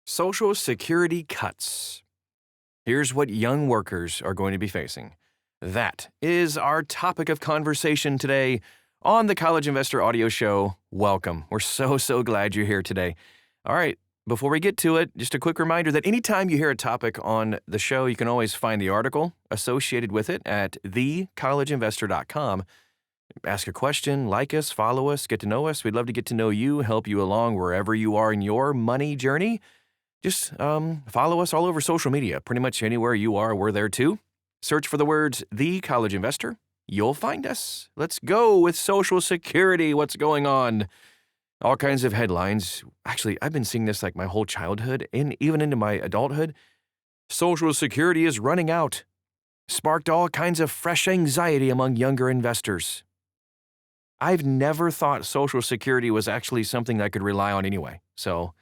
Social Security cuts. Here's what young workers are going to be facing. That is our topic of conversation today on the College Investor Audio Show. Welcome. We're so glad you're here today. All right, before we get to it, just a quick reminder that anytime you hear a topic on the show, you can always find the article associated with it at thecollegeinvestor.com. Ask a question, like us, follow us, get to know us. We'd love to get to know you, help you along wherever you are in your money journey. Just follow us all over social media. Pretty much anywhere you are, we're there too. Search for the words The College Investor. You'll find us. Let's go with Social Security. What's going on? All kinds of headlines. Actually, I've been seeing this like my whole childhood and even into my adulthood. Social Security is running out. Sparked all kinds of fresh anxiety among younger investors. I've never thought Social Security was actually something I could rely on anyway, so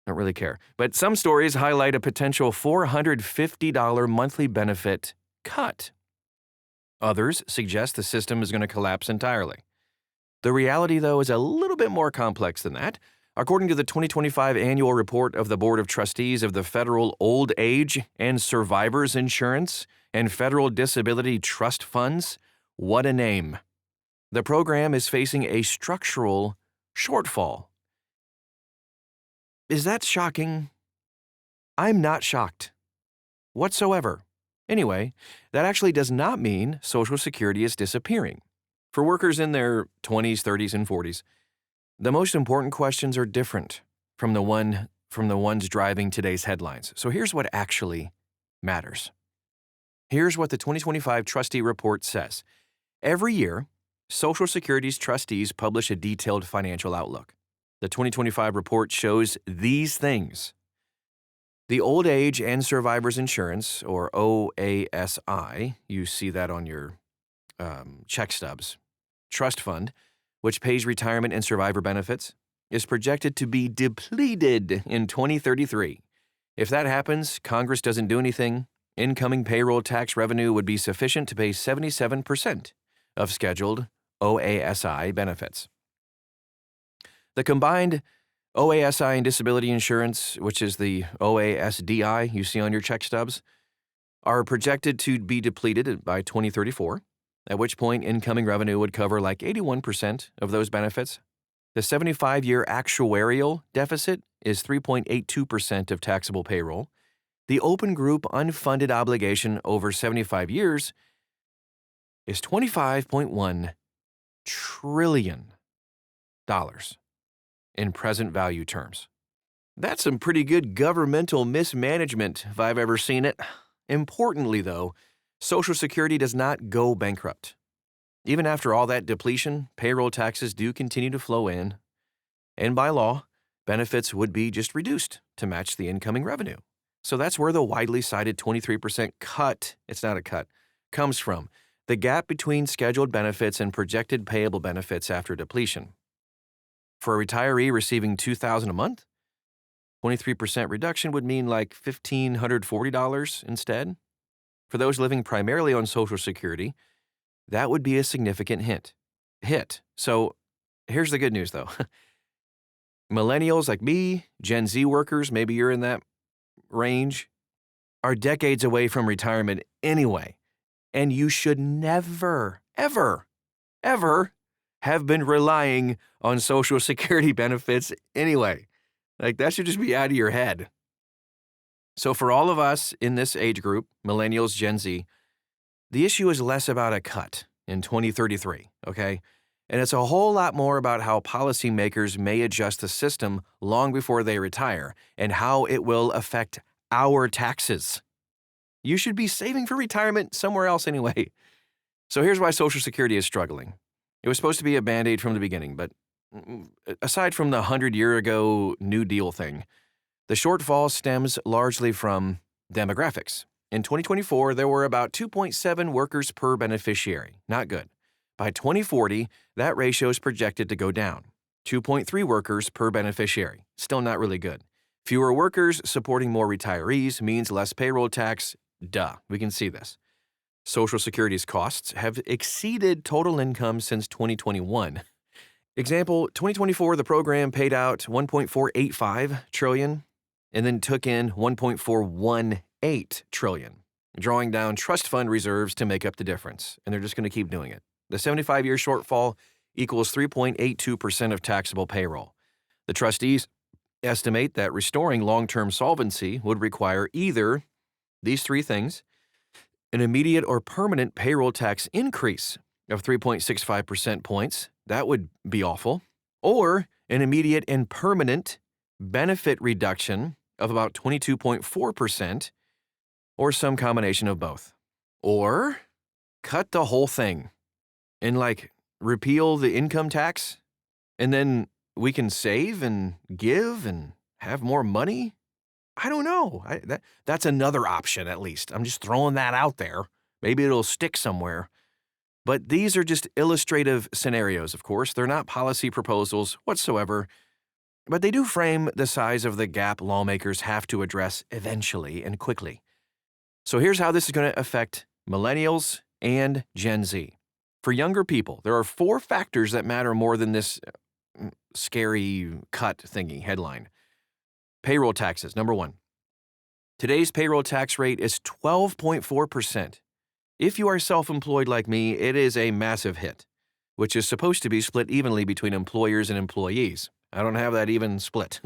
don't really care. But some stories highlight a potential $450 monthly benefit cut. Others suggest the system is going to collapse entirely. The reality, though, is a little bit more complex than that. According to the 2025 annual report of the Board of Trustees of the Federal Old Age and Survivors Insurance and Federal Disability Trust Funds, what a name. The program is facing a structural shortfall. Is that shocking? I'm not shocked whatsoever. Anyway, that actually does not mean Social Security is disappearing. For workers in their 20s, 30s, and 40s, the most important questions are different from the ones driving today's headlines. So here's what actually matters. Here's what the 2025 trustee report says. Every year, Social Security's trustees publish a detailed financial outlook. The 2025 report shows these things. The Old Age and Survivors Insurance, or OASI, you see that on your check stubs, trust fund, which pays retirement and survivor benefits, is projected to be depleted in 2033. If that happens, Congress doesn't do anything, incoming payroll tax revenue would be sufficient to pay 77% of scheduled OASI benefits. The combined OASI and disability insurance, which is the OASDI you see on your check stubs, are projected to be depleted by 2034, at which point incoming revenue would cover like 81% of those benefits. The 75-year actuarial deficit is 3.82% of taxable payroll. The open group unfunded obligation over 75 years is $25.1 trillion in present value terms. That's some pretty good governmental mismanagement if I've ever seen it. Importantly, though, Social Security does not go bankrupt. Even after all that depletion, payroll taxes do continue to flow in, and by law, benefits would be just reduced to match the incoming revenue. So that's where the widely cited 23% cut, it's not a cut, comes from. The gap between scheduled benefits and projected payable benefits after depletion. For a retiree receiving $2,000 a month, 23% reduction would mean like $1,540 instead. For those living primarily on Social Security, that would be a significant hit. So here's the good news, though. Millennials like me, Gen Z workers, maybe you're in that range, are decades away from retirement anyway. And you should never, ever have been relying on Social Security benefits anyway. Like, that should just be out of your head. So for all of us in this age group, millennials, Gen Z, the issue is less about a cut in 2033, okay? And it's a whole lot more about how policymakers may adjust the system long before they retire and how it will affect our taxes. You should be saving for retirement somewhere else anyway. So here's why Social Security is struggling. It was supposed to be a Band-Aid from the beginning, but aside from the 100-year-ago New Deal thing, the shortfall stems largely from demographics. In 2024, there were about 2.7 workers per beneficiary. Not good. By 2040, that ratio is projected to go down. 2.3 workers per beneficiary. Still not really good. Fewer workers supporting more retirees means less payroll tax. Duh, we can see this. Social Security's costs have exceeded total income since 2021. Example, 2024, the program paid out $1.485 trillion. and then took in 1.418 trillion, drawing down trust fund reserves to make up the difference, and they're just going to keep doing it. The 75-year shortfall equals 3.82% of taxable payroll. The trustees estimate that restoring long-term solvency would require either these three things: an immediate or permanent payroll tax increase of 3.65% points, that would be awful, or an immediate and permanent benefit reduction of about 22.4%, or some combination of both. Or cut the whole thing and repeal the income tax, and then we can save and give and have more money? I don't know. That's another option, at least. I'm just throwing that out there. Maybe it'll stick somewhere. But these are just illustrative scenarios, of course. They're not policy proposals whatsoever, but they do frame the size of the gap lawmakers have to address eventually and quickly. So here's how this is going to affect millennials and Gen Z. For younger people, there are 4 factors that matter more than this scary cut thingy headline. Payroll taxes, number 1. Today's payroll tax rate is 12.4%. If you are self-employed like me, it is a massive hit, which is supposed to be split evenly between employers and employees. I don't have that even split.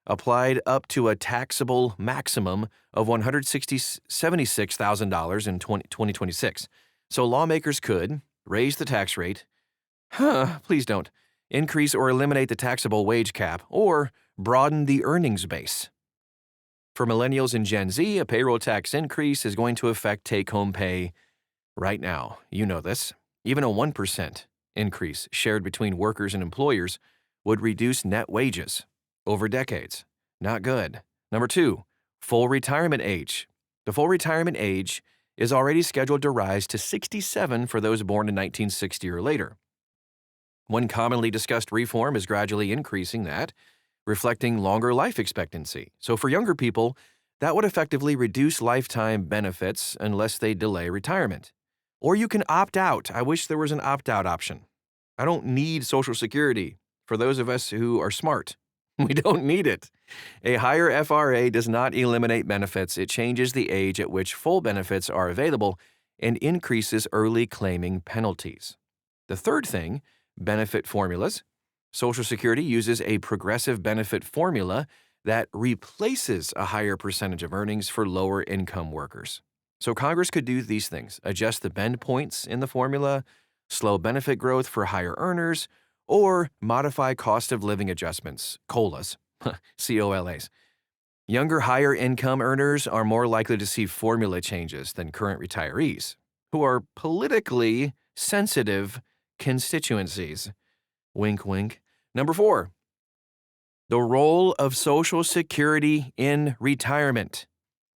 Applied up to a taxable maximum of $176,000 in 2026. So lawmakers could raise the tax rate, please don't, increase or eliminate the taxable wage cap, or broaden the earnings base. For millennials and Gen Z, a payroll tax increase is going to affect take-home pay right now. You know this. Even a 1% increase shared between workers and employers would reduce net wages over decades. Not good. Number 2, full retirement age. The full retirement age is already scheduled to rise to 67 for those born in 1960 or later. One commonly discussed reform is gradually increasing that, reflecting longer life expectancy. So for younger people, that would effectively reduce lifetime benefits unless they delay retirement. Or you can opt out. I wish there was an opt-out option. I don't need Social Security. For those of us who are smart, we don't need it. A higher FRA does not eliminate benefits. It changes the age at which full benefits are available and increases early claiming penalties. The third thing, benefit formulas. Social Security uses a progressive benefit formula that replaces a higher percentage of earnings for lower income workers. So Congress could do these things: adjust the bend points in the formula, slow benefit growth for higher earners, or modify cost of living adjustments, COLAs, COLAs. Younger, higher income earners are more likely to see formula changes than current retirees, who are politically sensitive constituencies. Wink, wink. Number 4, the role of Social Security in retirement.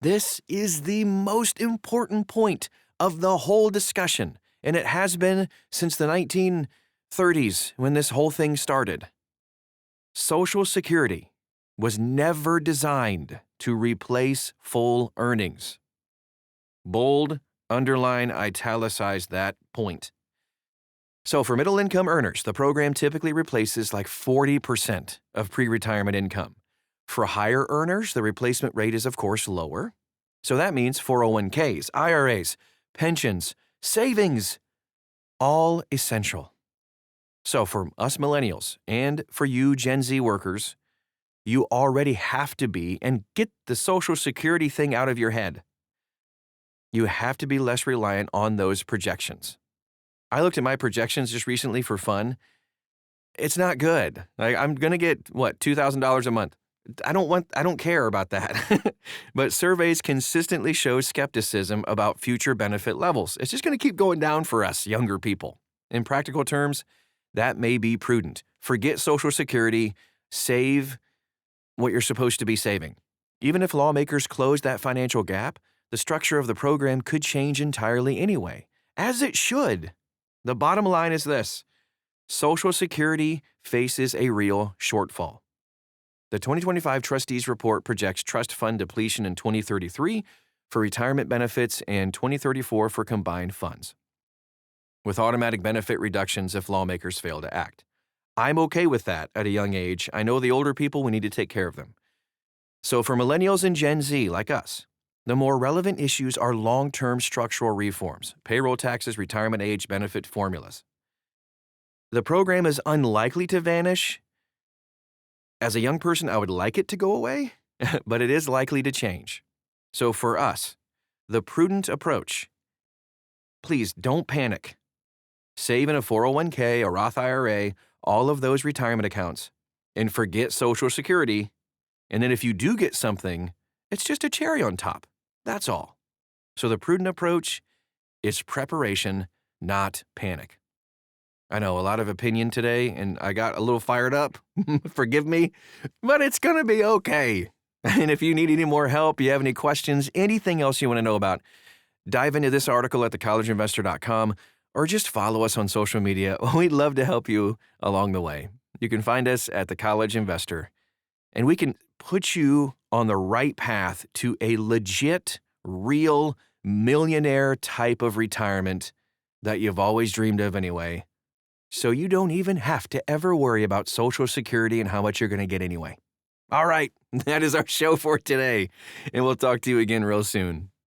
This is the most important point of the whole discussion, and it has been since the 1930s when this whole thing started. Social Security was never designed to replace full earnings. Bold, underline, italicize that point. So for middle-income earners, the program typically replaces 40% of pre-retirement income. For higher earners, the replacement rate is, of course, lower. So that means 401ks, IRAs, pensions, savings, all essential. So for us millennials and for you Gen Z workers, you already have to be, and get the Social Security thing out of your head. You have to be less reliant on those projections. I looked at my projections just recently for fun. It's not good. I'm going to get, $2,000 a month. I don't care about that. But surveys consistently show skepticism about future benefit levels. It's just going to keep going down for us younger people. In practical terms, that may be prudent. Forget Social Security. Save what you're supposed to be saving. Even if lawmakers close that financial gap, the structure of the program could change entirely anyway, as it should. The bottom line is this: Social Security faces a real shortfall. The 2025 Trustees Report projects trust fund depletion in 2033 for retirement benefits and 2034 for combined funds, with automatic benefit reductions if lawmakers fail to act. I'm okay with that at a young age. I know the older people, we need to take care of them. So for millennials and Gen Z like us, the more relevant issues are long-term structural reforms, payroll taxes, retirement age benefit formulas. The program is unlikely to vanish. As a young person, I would like it to go away, but it is likely to change. So for us, the prudent approach, please don't panic. Save in a 401k, a Roth IRA, all of those retirement accounts, and forget Social Security. And then if you do get something, it's just a cherry on top. That's all. So the prudent approach is preparation, not panic. I know a lot of opinion today, and I got a little fired up. Forgive me, but it's going to be okay. And if you need any more help, you have any questions, anything else you want to know about, dive into this article at thecollegeinvestor.com or just follow us on social media. We'd love to help you along the way. You can find us at The College Investor, and we can put you on the right path to a legit, real millionaire type of retirement that you've always dreamed of anyway. So you don't even have to ever worry about Social Security and how much you're going to get anyway. All right, that is our show for today, and we'll talk to you again real soon.